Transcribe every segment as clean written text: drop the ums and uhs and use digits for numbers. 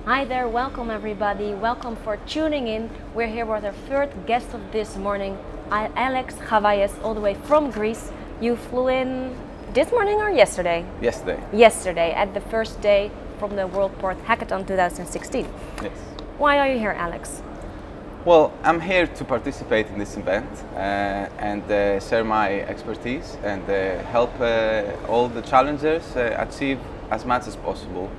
Hi there, welcome everybody. Welcome for tuning in. We're here with our third guest of this morning, Alex Charvalias, all the way from Greece. You flew in this morning or yesterday? Yesterday. Yesterday, at the first day from the World Port Hackathon 2016. Yes. Why are you here, Alex? Well, I'm here to participate in this event and share my expertise and help all the challengers achieve as much as possible.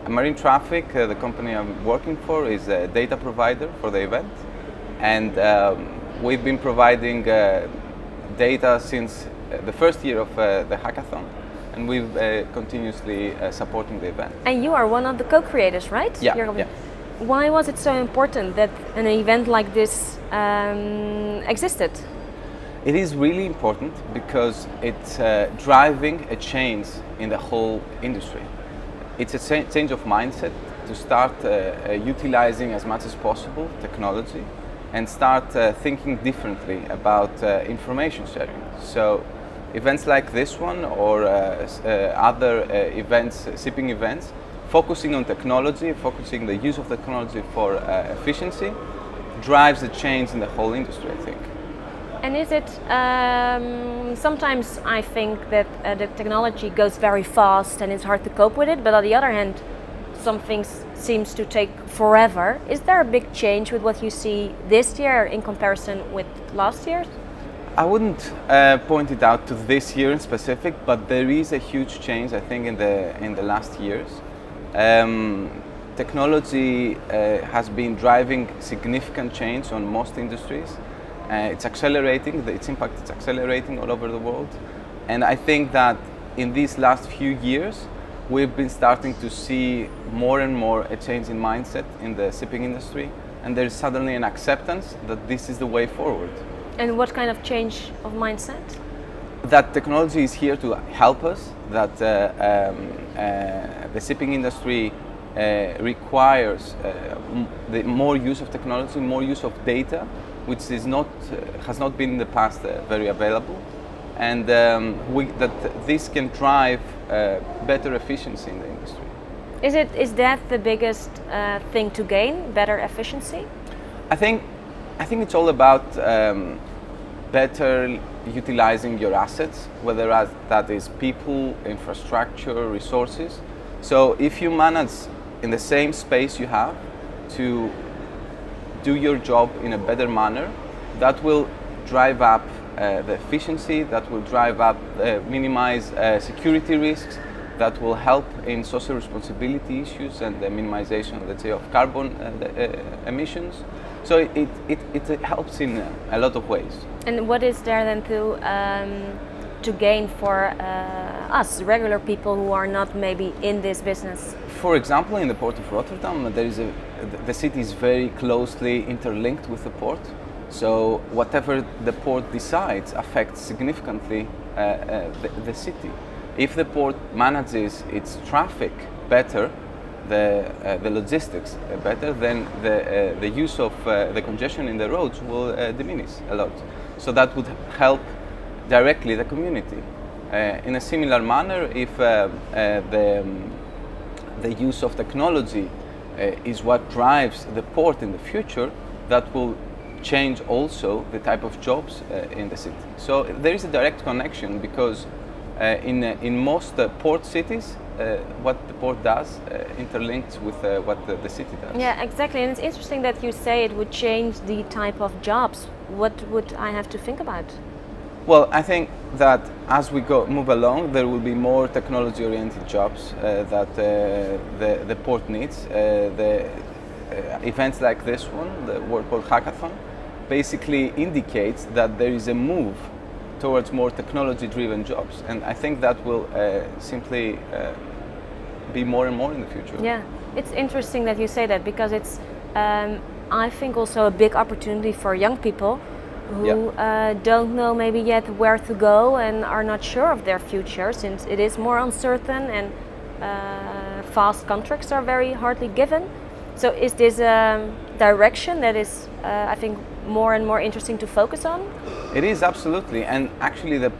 Marine Traffic, the company I'm working for, is a data provider for the event, and we've been providing data since the first year of the hackathon, and we've continuously supporting the event. And you are one of the co-creators, right? Yeah. Why was it so important that an event like this existed? It is really important because it's driving a change in the whole industry. It's a change of mindset to start utilizing as much as possible technology and start thinking differently about information sharing. So events like this one or other events, shipping events, focusing on technology, focusing the use of technology for efficiency, drives a change in the whole industry, I think. And is it, sometimes I think that the technology goes very fast and it's hard to cope with it, but on the other hand, some things seems to take forever. Is there a big change with what you see this year in comparison with last year? I wouldn't point it out to this year in specific, but there is a huge change, I think, in the last years. Technology has been driving significant change on most industries. It's accelerating, its impact is accelerating all over the world. And I think that in these last few years, we've been starting to see more and more a change in mindset in the shipping industry. And there's suddenly an acceptance that this is the way forward. And what kind of change of mindset? That technology is here to help us, that the shipping industry requires the more use of technology, more use of data, which is has not been in the past very available, and that this can drive better efficiency in the industry. Is that the biggest thing to gain, better efficiency? I think it's all about better utilizing your assets, whether that is people, infrastructure, resources. So if you manage in the same space you have to do your job in a better manner, that will drive up the efficiency, that will drive up, minimize security risks, that will help in social responsibility issues and the minimization, let's say, of carbon emissions. So it helps in a lot of ways. And what is there then to gain for us, regular people who are not maybe in this business? For example, in the port of Rotterdam, the city is very closely interlinked with the port. So whatever the port decides affects significantly the city. If the port manages its traffic better, the logistics better, then the use of the congestion in the roads will diminish a lot. So that would help directly the community. In a similar manner, if the use of technology is what drives the port in the future, that will change also the type of jobs in the city. So there is a direct connection because in most port cities, what the port does interlinks with what the city does. Yeah, exactly. And it's interesting that you say it would change the type of jobs. What would I have to think about? Well, I think that as we move along, there will be more technology-oriented jobs that the port needs. Events like this one, the World Port Hackathon, basically indicates that there is a move towards more technology-driven jobs, and I think that will simply be more and more in the future. Yeah, it's interesting that you say that because it's, I think, also a big opportunity for young people who don't know maybe yet where to go and are not sure of their future, since it is more uncertain and fast contracts are very hardly given. So is this a direction that is, I think, more and more interesting to focus on? It is, absolutely, and actually the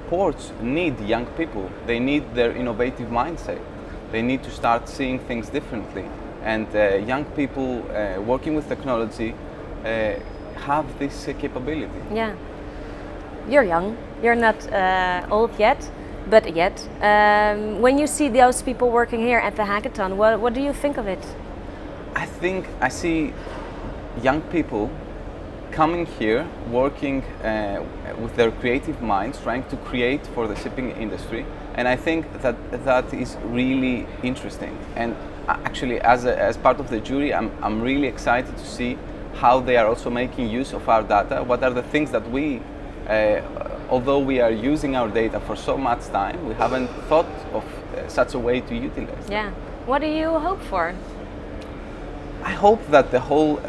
ports need young people. They need their innovative mindset. They need to start seeing things differently. And young people working with technology have this capability. Yeah. You're young. You're not old yet, but yet. When you see those people working here at the hackathon, what do you think of it? I think I see young people coming here, working with their creative minds, trying to create for the shipping industry, and I think that is really interesting. And actually, as part of the jury, I'm really excited to see how they are also making use of our data. What are the things that we, although we are using our data for so much time, we haven't thought of such a way to utilize it. Yeah. What do you hope for? I hope that the whole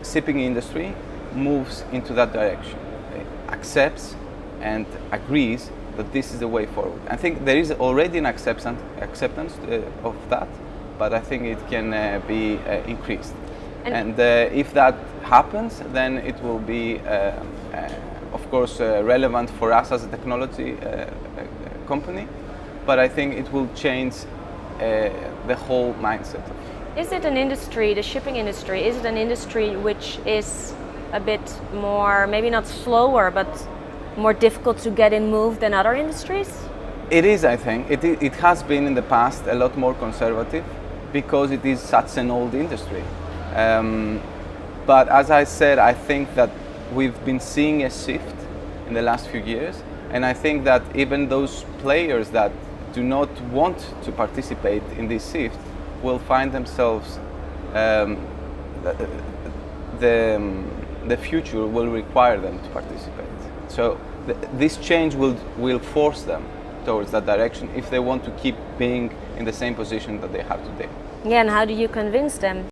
shipping industry moves into that direction, accepts and agrees that this is the way forward. I think there is already an acceptance of that, but I think it can be increased. And if that happens, then it will be, of course, relevant for us as a technology company, but I think it will change the whole mindset. Is it an industry, the shipping industry, is it an industry which is a bit more, maybe not slower, but more difficult to get in move than other industries? It is, I think. It has been in the past a lot more conservative because it is such an old industry. But as I said, I think that we've been seeing a shift in the last few years, and I think that even those players that do not want to participate in this shift will find themselves, the future will require them to participate. So this change will force them towards that direction if they want to keep being in the same position that they have today. Yeah, and how do you convince them?